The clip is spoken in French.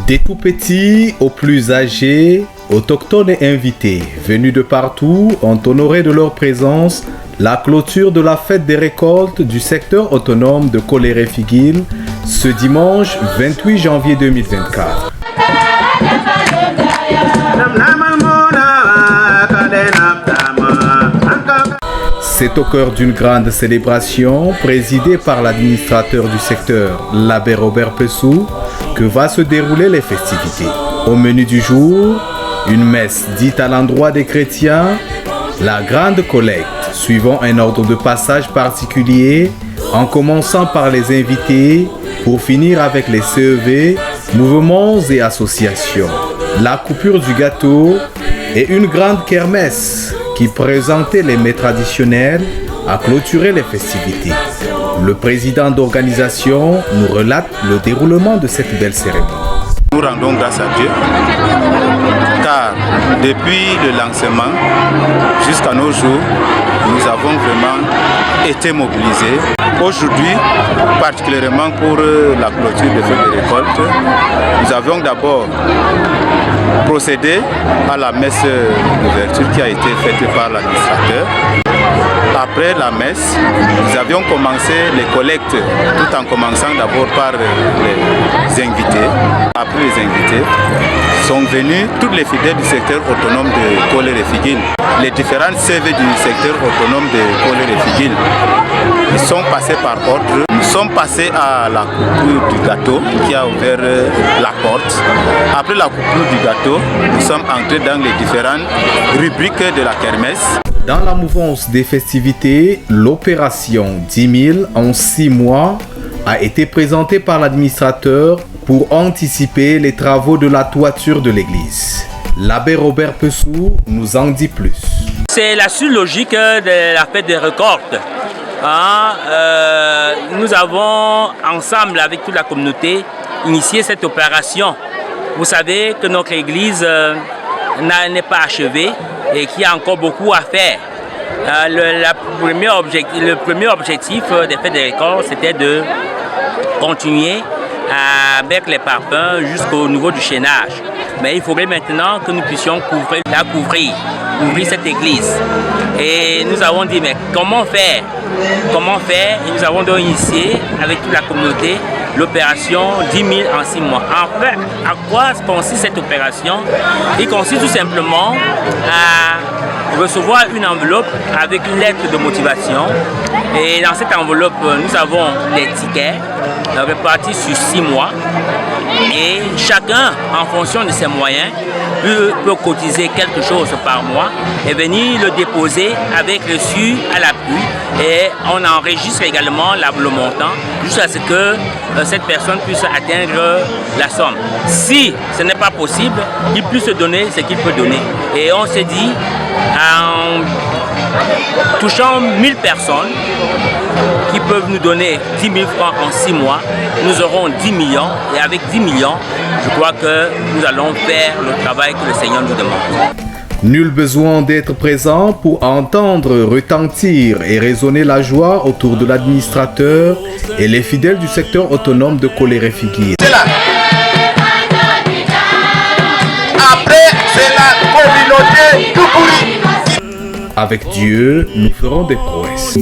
Des tout petits aux plus âgés, autochtones et invités, venus de partout, ont honoré de leur présence la clôture de la fête des récoltes du secteur autonome de Koléré-Figuil ce dimanche 28 janvier 2024. C'est au cœur d'une grande célébration présidée par l'administrateur du secteur, l'abbé Robert Pessou, que va se dérouler les festivités. Au menu du jour, une messe dite à l'endroit des chrétiens, la grande collecte, suivant un ordre de passage particulier, en commençant par les invités pour finir avec les CEV, mouvements et associations. La coupure du gâteau et une grande kermesse qui présentait les mets traditionnels a clôturé les festivités. Le président d'organisation nous relate le déroulement de cette belle cérémonie. Nous rendons grâce à Dieu, car depuis le lancement jusqu'à nos jours, nous avons vraiment été mobilisés. Aujourd'hui, particulièrement pour la clôture de fêtes de récolte, nous avions d'abord procédé à la messe d'ouverture qui a été faite par l'administrateur. Après la messe, nous avions commencé les collectes, tout en commençant d'abord par les invités. Après les invités, sont venus tous les fidèles du secteur autonome de Koléré-Figuil. Les différentes CV du secteur autonome de Koléré-Figuil, ils sont passés par ordre. Nous sommes passés à la coupure du gâteau qui a ouvert la porte. Après la coupure du gâteau, nous sommes entrés dans les différentes rubriques de la kermesse. Dans la mouvance des festivités, l'opération 10 000 en 6 mois a été présentée par l'administrateur pour anticiper les travaux de la toiture de l'église. L'abbé Robert Pessou nous en dit plus. C'est la suite logique de la fête des récoltes. Nous avons ensemble avec toute la communauté initié cette opération. Vous savez que notre église n'est pas achevée et qu'il y a encore beaucoup à faire. Le premier objectif des fêtes des récoltes, c'était de continuer avec les parpaings jusqu'au niveau du chaînage. Mais il faudrait maintenant que nous puissions couvrir cette église. Et nous avons dit, mais comment faire? Et nous avons donc initié avec toute la communauté l'opération 10 000 en 6 mois. En fait, à quoi consiste cette opération? Il consiste tout simplement à recevoir une enveloppe avec une lettre de motivation. Et dans cette enveloppe, nous avons les tickets répartis sur 6 mois. Et chacun, en fonction de ses moyens, peut cotiser quelque chose par mois et venir le déposer avec reçu à l'appui. Et on enregistre également le montant jusqu'à ce que cette personne puisse atteindre la somme. Si ce n'est pas possible, il peut se donner ce qu'il peut donner. Et on s'est dit, en touchant 1000 personnes qui peuvent nous donner 10 000 francs en 6 mois, nous aurons 10 millions. Et avec 10 millions, je crois que nous allons faire le travail que le Seigneur nous demande. Nul besoin d'être présent pour entendre retentir et résonner la joie autour de l'administrateur et les fidèles du secteur autonome de Koléré-Figuil. Après, c'est la communauté tout pourri. Avec Dieu, nous ferons des prouesses.